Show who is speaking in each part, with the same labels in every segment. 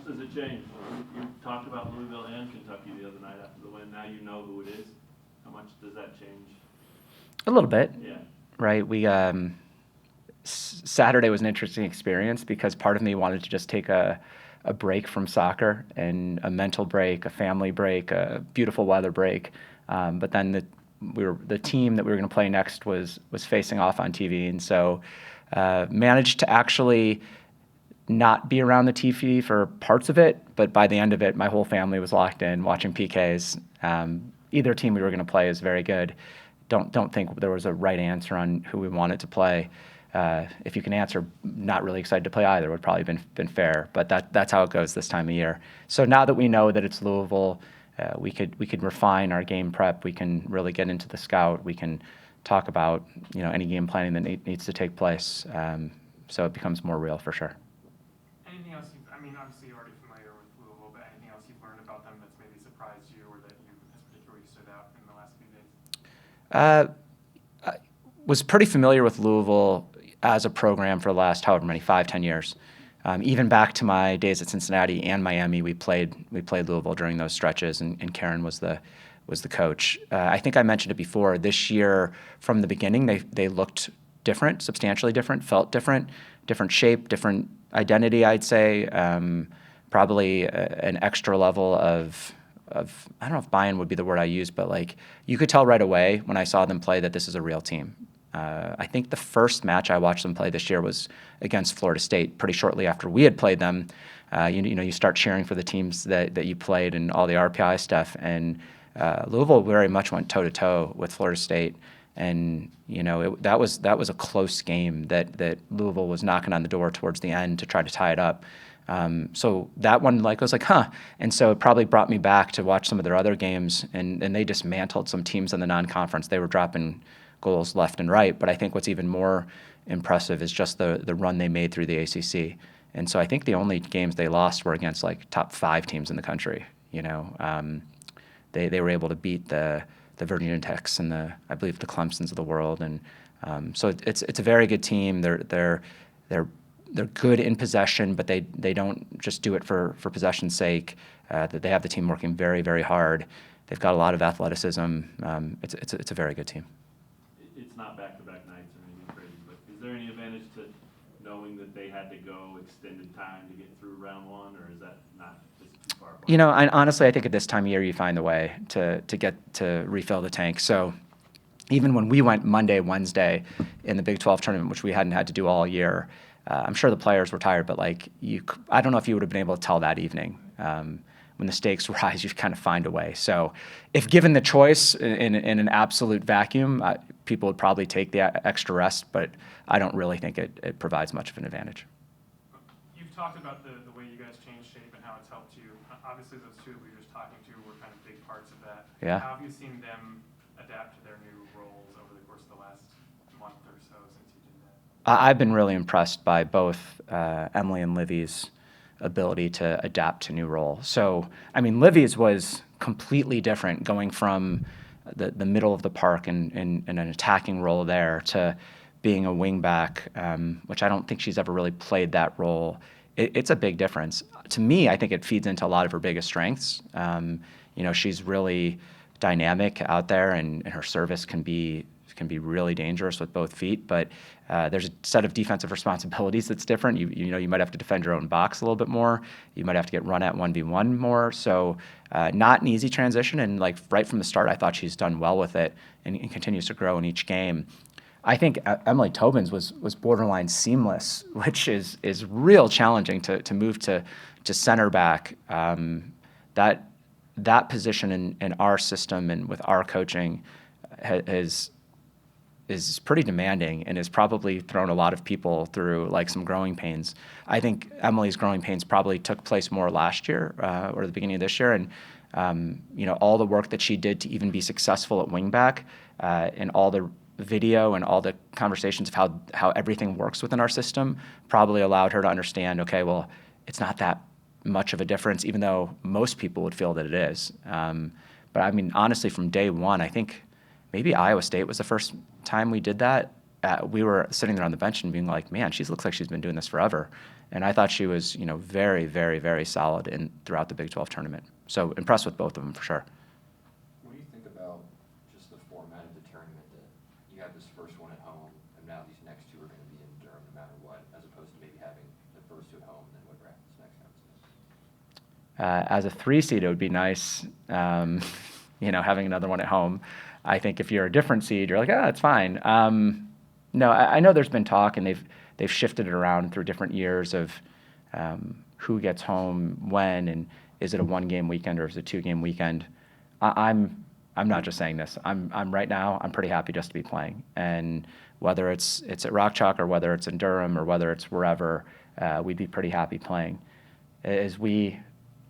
Speaker 1: much does it change? You talked about Louisville and Kentucky the other night after the win. Now you know who it is. How much does that change?
Speaker 2: A little bit.
Speaker 1: Yeah.
Speaker 2: Right. We Saturday was an interesting experience because part of me wanted to just take a break from soccer, and a mental break, a family break, a beautiful weather break. But then the team that we were going to play next was facing off on TV, and so managed to actually not be around the TV for parts of it, but by the end of it, my whole family was locked in watching PKs. Either team we were going to play is very good. Don't think there was a right answer on who we wanted to play. If you can answer not really excited to play either, would probably been fair. But that's how it goes this time of year. So now that we know that it's Louisville, we could refine our game prep. We can really get into the scout. We can talk about any game planning that needs to take place. So it becomes more real for sure.
Speaker 3: Anything else? Obviously you're already familiar with Louisville, but anything else you've learned about them that's maybe surprised you, or that has particularly stood out in the last few days?
Speaker 2: I was pretty familiar with Louisville as a program for the last however many 5-10 years. Even back to my days at Cincinnati and Miami, we played Louisville during those stretches, and Karen was the coach. I think I mentioned it before. This year, from the beginning, they looked different, substantially different, felt different shape, different identity. I'd say probably an extra level of I don't know if buy-in would be the word I use, but like you could tell right away when I saw them play that this is a real team. I think the first match I watched them play this year was against Florida State. Pretty shortly after we had played them, you start cheering for the teams that you played and all the RPI stuff. And Louisville very much went toe to toe with Florida State, and that was a close game that Louisville was knocking on the door towards the end to try to tie it up. So that one was like, huh. And so it probably brought me back to watch some of their other games, and they dismantled some teams in the non-conference. They were dropping goals left and right, but I think what's even more impressive is just the run they made through the ACC. And so I think the only games they lost were against like top 5 teams in the country. They were able to beat the Virginia Techs and I believe the Clemsons of the world, and so it's a very good team. They're good in possession, but they don't just do it for possession's sake. That they have the team working very, very hard. They've got a lot of athleticism. It's a very good team.
Speaker 1: It's not back-to-back nights or anything crazy, but is there any advantage to knowing that they had to go extended time to get through round one, or is that not just too far apart?
Speaker 2: Honestly, I think at this time of year you find a way to get to refill the tank. So even when we went Monday, Wednesday in the Big 12 tournament, which we hadn't had to do all year, I'm sure the players were tired, but I don't know if you would have been able to tell that evening. When the stakes rise, you kind of find a way. So if given the choice in an absolute vacuum, people would probably take the extra rest, but I don't really think it provides much of an advantage.
Speaker 3: You've talked about the way you guys changed shape and how it's helped you. Obviously, those two we were just talking to were kind of big parts of that.
Speaker 2: Yeah.
Speaker 3: How have you seen them adapt to their new roles over the course of the last month or so since you did that?
Speaker 2: I've been really impressed by both Emily and Livvy's ability to adapt to new role. So, Livvy's was completely different, going from the middle of the park and an attacking role there to being a wing back, which I don't think she's ever really played that role. It's a big difference. To me, I think it feeds into a lot of her biggest strengths. She's really dynamic out there, and her service can be really dangerous with both feet, but there's a set of defensive responsibilities that's different. You might have to defend your own box a little bit more. You might have to get run at 1v1 more. So not an easy transition, and right from the start, I thought she's done well with it and continues to grow in each game. I think Emily Tobin's was borderline seamless, which is real challenging to move to center back. That position in our system and with our coaching is pretty demanding and has probably thrown a lot of people through some growing pains. I think Emily's growing pains probably took place more last year or the beginning of this year, and all the work that she did to even be successful at wingback and all the video and all the conversations of how everything works within our system probably allowed her to understand, okay, well, it's not that much of a difference, even though most people would feel that it is. But honestly, from day one, I think maybe Iowa State was the first time we did that. We were sitting there on the bench and being like, man, she looks like she's been doing this forever. And I thought she was, very, very, very solid throughout the Big 12 tournament. So impressed with both of them for sure.
Speaker 4: What do you think about just the format of the tournament, that you have this first one at home, and now these next two are going to be in Durham no matter what, as opposed to maybe having the first two at home and then whatever happens next happens?
Speaker 2: As a 3 seed, it would be nice, having another one at home. I think if you're a different seed, you're like, it's fine. No, I know there's been talk, and they've shifted it around through different years of who gets home when, and is it a 1-game weekend or is it a 2-game weekend? I'm not just saying this. I'm right now, I'm pretty happy just to be playing. And whether it's at Rock Chalk or whether it's in Durham or whether it's wherever, we'd be pretty happy playing. As we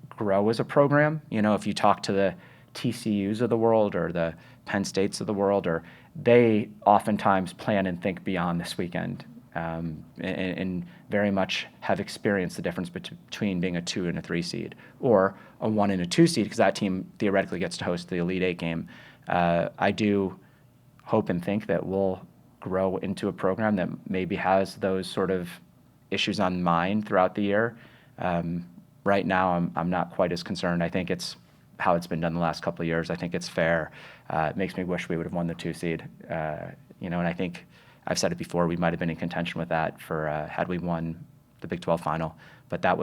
Speaker 2: grow as a program, if you talk to the TCUs of the world or the Penn States of the world, or they oftentimes plan and think beyond this weekend, and very much have experienced the difference between being a 2 and a 3 seed, or a 1 and a 2 seed, because that team theoretically gets to host the Elite 8 game. I do hope and think that we'll grow into a program that maybe has those sort of issues on mind throughout the year. Right now, I'm not quite as concerned. I think it's how it's been done the last couple of years. I think it's fair. It makes me wish we would have won the 2 seed. And I think I've said it before, we might have been in contention with that for had we won the Big 12 final. But that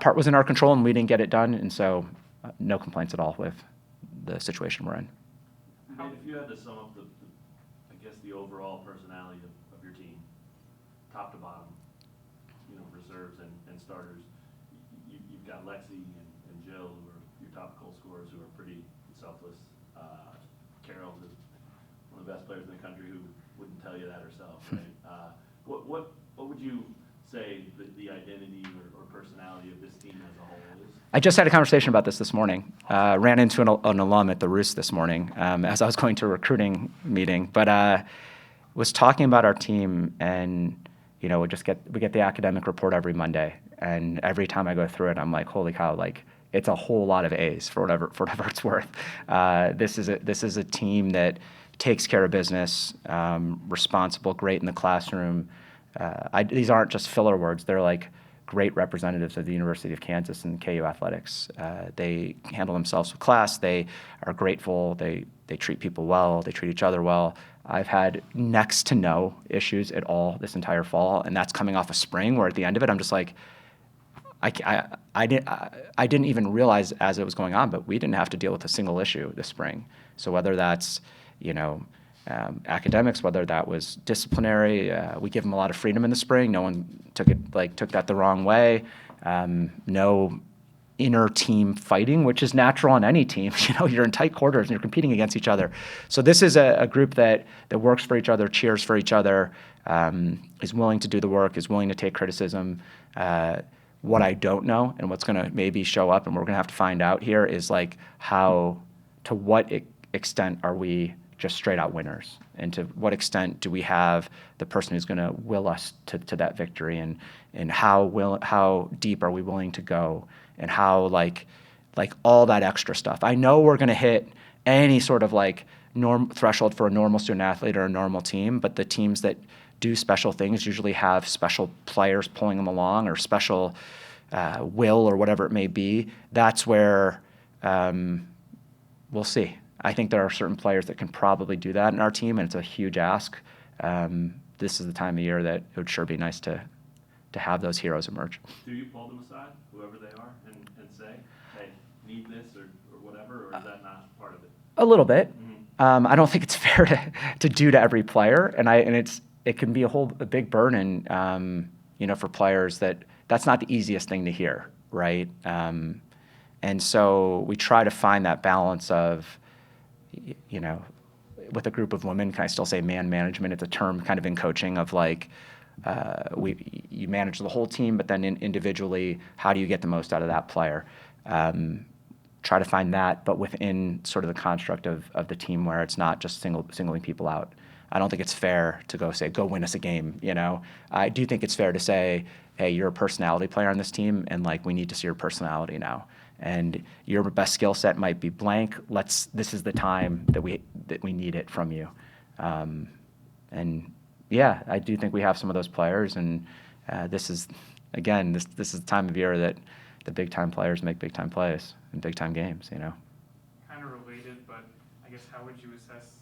Speaker 2: part was in our control, and we didn't get it done. And so no complaints at all with the situation we're in.
Speaker 1: I mean, if you had to sum up the overall personality of your team, top to bottom, reserves and starters, you've got Lexi and Jill, who are your top goal scorers, who are pretty selfless. Carol's one of the best players in the country, who wouldn't tell you that herself, right? What would you say the identity or personality of this team as a whole is?
Speaker 2: I just had a conversation about this morning. Ran into an alum at the Roost this morning as I was going to a recruiting meeting, but was talking about our team, and we get the academic report every Monday, and every time I go through it, I'm like, holy cow, it's a whole lot of A's for whatever it's worth. This is a team that takes care of business, responsible, great in the classroom. These aren't just filler words. They're like great representatives of the University of Kansas and KU athletics. They handle themselves with class. They are grateful. They treat people well. They treat each other well. I've had next to no issues at all this entire fall, and that's coming off of spring, where at the end of it, I'm just like, I didn't even realize as it was going on, but we didn't have to deal with a single issue this spring. So whether that's academics, whether that was disciplinary, we give them a lot of freedom in the spring. No one took that the wrong way. No inner team fighting, which is natural on any team. You're in tight quarters and you're competing against each other. So this is a group that works for each other, cheers for each other, is willing to do the work, is willing to take criticism. What I don't know, and what's going to maybe show up, and we're going to have to find out here, is to what extent are we just straight out winners, and to what extent do we have the person who's going to will us to that victory, and how deep are we willing to go, and how all that extra stuff. I know we're going to hit any sort of threshold for a normal student athlete or a normal team, but the teams that do special things usually have special players pulling them along, or special will, or whatever it may be. That's where we'll see. I think there are certain players that can probably do that in our team, and it's a huge ask. This is the time of year that it would sure be nice to have those heroes emerge.
Speaker 1: Do you pull them aside, whoever they are, and say, hey, need this or whatever, or is that not part of it?
Speaker 2: A little bit.
Speaker 1: Mm-hmm.
Speaker 2: I don't think it's fair to do to every player, and it can be a big burden, for players that's not the easiest thing to hear, right? And so we try to find that balance of, with a group of women, can I still say man management? It's a term kind of in coaching of you manage the whole team, but then individually, how do you get the most out of that player? Try to find that, but within sort of the construct of the team, where it's not just singling people out. I don't think it's fair to go win us a game. I do think it's fair to say, hey, you're a personality player on this team, and we need to see your personality now. And your best skill set might be blank. This is the time that we need it from you. And yeah, I do think we have some of those players, and this is, again, this is the time of year that the big-time players make big-time plays in big-time games, you know.
Speaker 3: Kind of related, but I guess how would you assess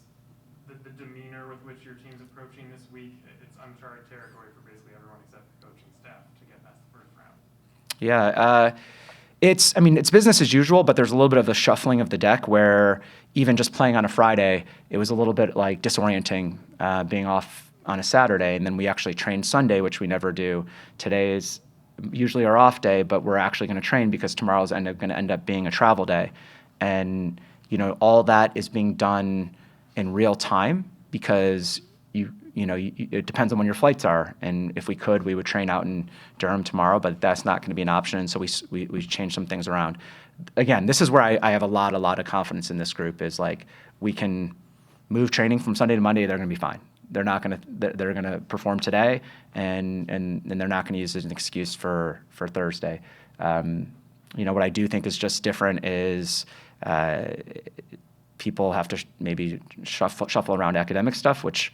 Speaker 3: the demeanor with which your team's approaching this week? It's uncharted territory for basically everyone except the coaching staff to get past the first round.
Speaker 2: Yeah, it's business as usual, but there's a little bit of a shuffling of the deck where even just playing on a Friday, it was a little bit like disorienting being off on a Saturday, and then we actually trained Sunday, which we never do. Today is usually our off day, but we're actually going to train because tomorrow's going to end up being a travel day. And, you know, all that is being done in real time because it depends on when your flights are. And if we could, we would train out in Durham tomorrow, but that's not going to be an option. And so we changed some things around. Again, this is where I have a lot of confidence in this group is like we can move training from Sunday to Monday. They're going to be fine. They're going to perform today, and they're not going to use it as an excuse for Thursday. What I do think is just different is people have to maybe shuffle around academic stuff, which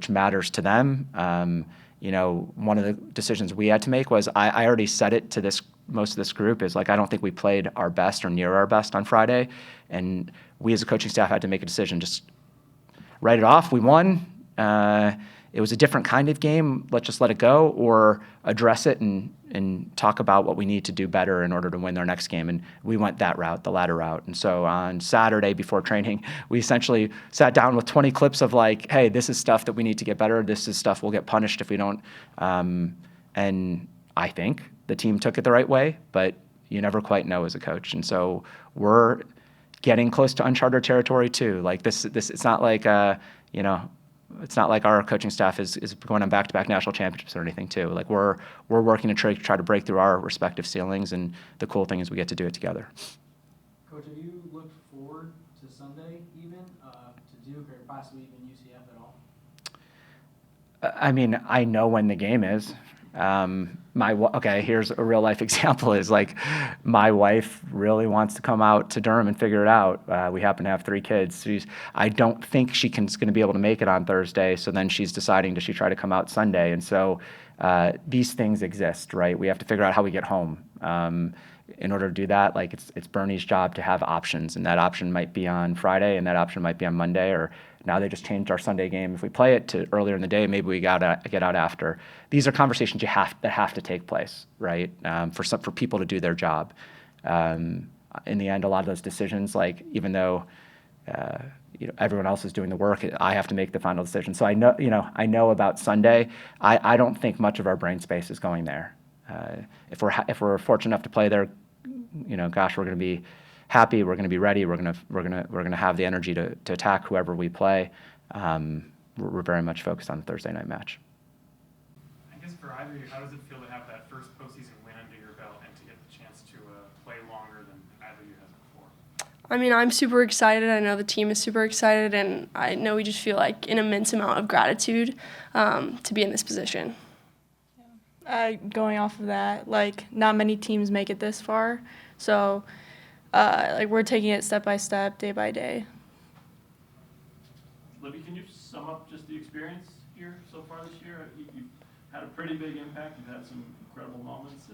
Speaker 2: matters to them. One of the decisions we had to make was I already said it to most of this group is like I don't think we played our best or near our best on Friday, and we as a coaching staff had to make a decision. Just write it off. We won. It was a different kind of game. Let's just let it go, or address it and talk about what we need to do better in order to win our next game. And we went that route, the latter route. And so on Saturday before training, we essentially sat down with 20 clips of like, hey, this is stuff that we need to get better. This is stuff we'll get punished if we don't. And I think the team took it the right way, but you never quite know as a coach. And so we're getting close to uncharted territory too. Like this it's not like it's not like our coaching staff is going on back-to-back national championships or anything too. Like we're working to try to break through our respective ceilings, and the cool thing is we get to do it together.
Speaker 5: Coach, have you looked forward to Sunday even, to Duke or possibly even UCF at all?
Speaker 2: I mean, I know when the game is. Here's a real life example is like my wife really wants to come out to Durham and figure it out. We happen to have 3 kids. I don't think she's going to be able to make it on Thursday. So then she's deciding, does she try to come out Sunday? And so these things exist, right? We have to figure out how we get home. In order to do that, like it's Bernie's job to have options, and that option might be on Friday, and that option might be on Monday, or now they just changed our Sunday game. If we play it to earlier in the day, maybe we get out after. These are conversations that have to take place, right? For people to do their job. In the end, a lot of those decisions, like even though everyone else is doing the work, I have to make the final decision. So I know about Sunday. I don't think much of our brain space is going there. If we're fortunate enough to play there, gosh, we're going to be happy. We're going to be ready. We're going to have the energy to attack whoever we play. We're very much focused on the Thursday night match.
Speaker 3: I guess for either of you, how does it feel to have that first postseason win under your belt and to get the chance to play longer than either of you has before?
Speaker 6: I mean, I'm super excited. I know the team is super excited, and I know we just feel like an immense amount of gratitude to be in this position.
Speaker 7: Going off of that, like not many teams make it this far, so we're taking it step by step, day by day.
Speaker 1: Livvy, can you sum up just the experience here so far this year? You've had a pretty big impact. You've had some incredible moments,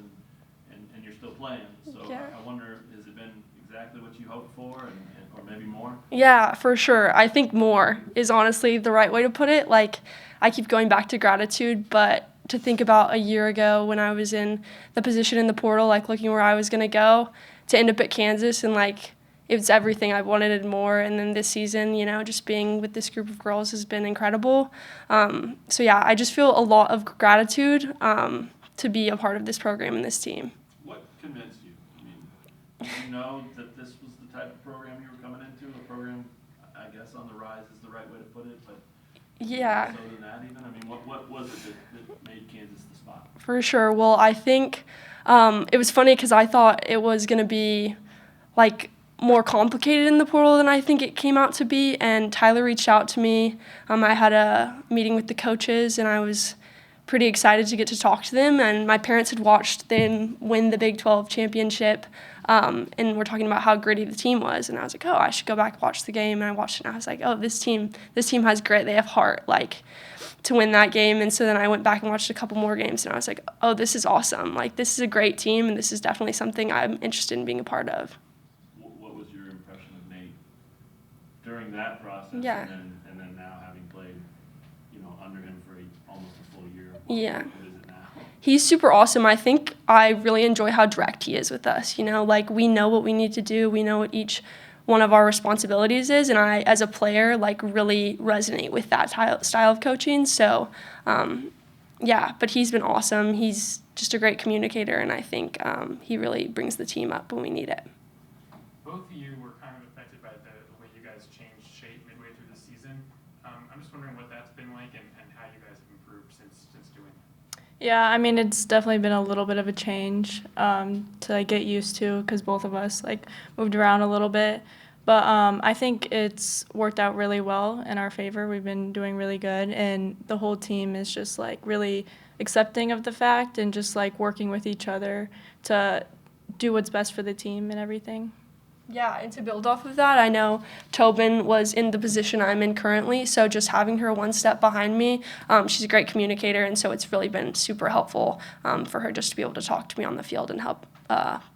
Speaker 1: and you're still playing. So
Speaker 6: Yeah.
Speaker 1: I wonder, has it been exactly what you hoped for, or maybe more?
Speaker 6: Yeah, for sure. I think more is honestly the right way to put it. Like, I keep going back to gratitude, but to think about a year ago when I was in the position in the portal, like looking where I was going to go, to end up at Kansas, and like it was everything I wanted and more. And then this season, just being with this group of girls has been incredible. So yeah, I just feel a lot of gratitude to be a part of this program and this team.
Speaker 1: What convinced you? I mean, did you know that this was the type of program you were coming into? A program, I guess, on the rise is the right way to put it, but
Speaker 6: Yeah.
Speaker 1: so than that even? I mean, what was it that made Kansas the spot?
Speaker 6: For sure. Well, I think it was funny because I thought it was going to be like more complicated in the portal than I think it came out to be. And Tyler reached out to me. I had a meeting with the coaches, and I was pretty excited to get to talk to them. And my parents had watched them win the Big 12 championship, and we're talking about how gritty the team was. And I was like, oh, I should go back and watch the game. And I watched it, and I was like, oh, this team has grit. They have heart, like, to win that game. And so then I went back and watched a couple more games, and I was like, oh, this is awesome. Like, this is a great team, and this is definitely something I'm interested in being a part of.
Speaker 1: What was your impression of Nate during that process?
Speaker 6: Yeah.
Speaker 1: And then now having played, under him for almost a full year?
Speaker 6: Yeah.
Speaker 1: What is it now?
Speaker 6: He's super awesome. I think I really enjoy how direct he is with us. Like, we know what we need to do. We know what each one of our responsibilities is. And I, as a player, like, really resonate with that style of coaching. So, yeah, but he's been awesome. He's just a great communicator, and I think he really brings the team up when we need it.
Speaker 3: Both of you were kind of affected by the way you guys changed shape midway through the season. I'm just wondering what that's been like and how you guys have improved since doing it.
Speaker 7: Yeah, I mean, it's definitely been a little bit of a change to like, get used to, because both of us like moved around a little bit. But I think it's worked out really well in our favor. We've been doing really good, and the whole team is just like really accepting of the fact and just like working with each other to do what's best for the team and everything.
Speaker 6: Yeah, and to build off of that, I know Tobin was in the position I'm in currently, so just having her one step behind me, she's a great communicator, and so it's really been super helpful for her just to be able to talk to me on the field and help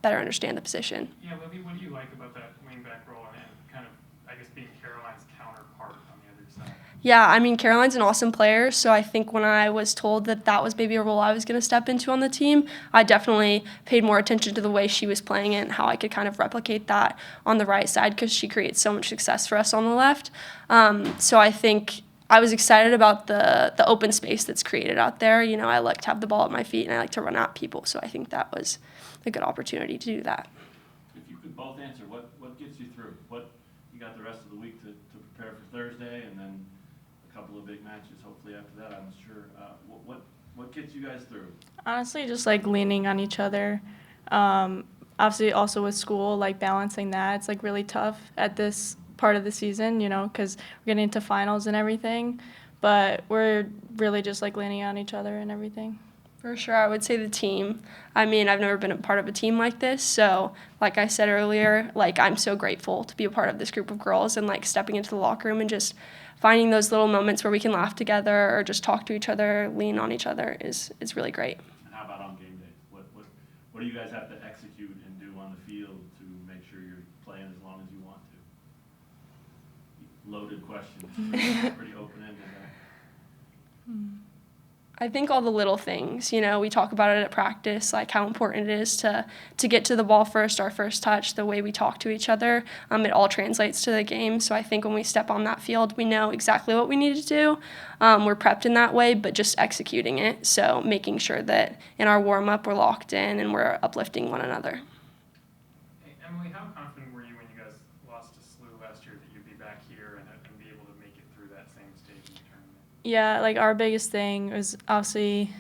Speaker 6: better understand the position.
Speaker 3: Yeah, Livvy, what do you like about that wingback role and kind of, I guess, being Caroline's counterpart on the other side?
Speaker 6: Yeah, I mean, Caroline's an awesome player, so I think when I was told that was maybe a role I was going to step into on the team, I definitely paid more attention to the way she was playing it and how I could kind of replicate that on the right side, because she creates so much success for us on the left. So I think I was excited about the open space that's created out there. I like to have the ball at my feet, and I like to run at people, so I think that was a good opportunity to do that.
Speaker 1: If you could both answer, what gets you through? What you got the rest of the week to prepare for Thursday, and then a couple of big matches hopefully after that, I'm sure. What gets you guys through?
Speaker 7: Honestly, just like leaning on each other. Obviously, also with school, like balancing that, it's like really tough at this part of the season, because we're getting into finals and everything. But we're really just like leaning on each other and everything.
Speaker 6: For sure, I would say the team. I mean, I've never been a part of a team like this, so like I said earlier, like, I'm so grateful to be a part of this group of girls, and like stepping into the locker room and just finding those little moments where we can laugh together or just talk to each other, lean on each other is really great.
Speaker 1: And how about on game days? What do you guys have to execute and do on the field to make sure you're playing as long as you want to? Loaded question. Pretty open-ended there.
Speaker 6: I think all the little things, we talk about it at practice, like how important it is to get to the ball first, our first touch, the way we talk to each other. It all translates to the game. So I think when we step on that field, we know exactly what we need to do. We're prepped in that way, but just executing it. So making sure that in our warm-up, we're locked in and we're uplifting one another.
Speaker 3: Hey, Emily, how confident were you when you guys lost to SLU last year that you'd be back here and be able to make it through that same stage in the tournament?
Speaker 7: Yeah, like our biggest thing was obviously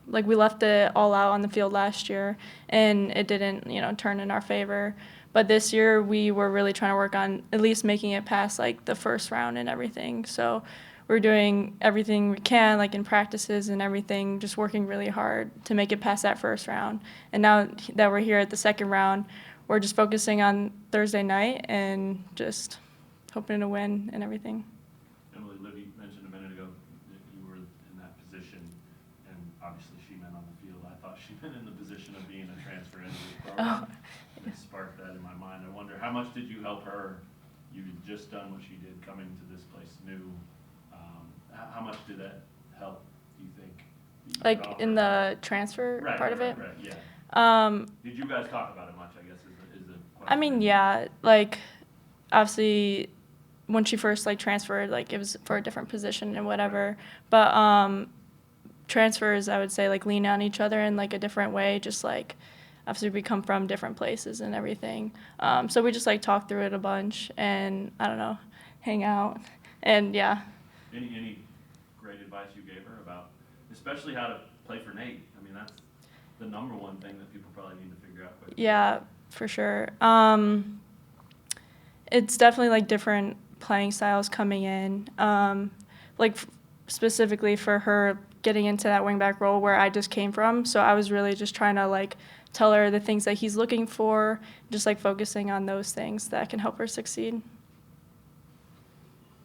Speaker 7: like we left it all out on the field last year, and it didn't, turn in our favor. But this year we were really trying to work on at least making it past like the first round and everything. So we're doing everything we can, like in practices and everything, just working really hard to make it past that first round. And now that we're here at the second round, we're just focusing on Thursday night and just hoping to win and everything.
Speaker 1: Emily, Livvy mentioned a minute ago that you were in that position, and obviously she meant on the field. I thought she meant in the position of being a transfer into the program. It sparked that in my mind. I wonder, how much did you help her? You had just done what she did, coming to this place new. How much did that help, do you think?
Speaker 7: Like in the transfer part of it?
Speaker 1: Right, yeah. Did you guys talk about it much, I guess, is the question.
Speaker 7: I mean, yeah, like obviously when she first like transferred, like it was for a different position and whatever. But transfers, I would say, like lean on each other in like a different way, just like obviously we come from different places and everything. So we just like talk through it a bunch and I don't know, hang out and yeah.
Speaker 1: Any great advice you gave her about, especially how to play for Nate? I mean, that's the number one thing that people probably need to figure out quickly.
Speaker 7: Yeah, for sure. It's definitely like different playing styles coming in. Like specifically for her, getting into that wingback role where I just came from. So I was really just trying to like tell her the things that he's looking for, just like focusing on those things that can help her succeed.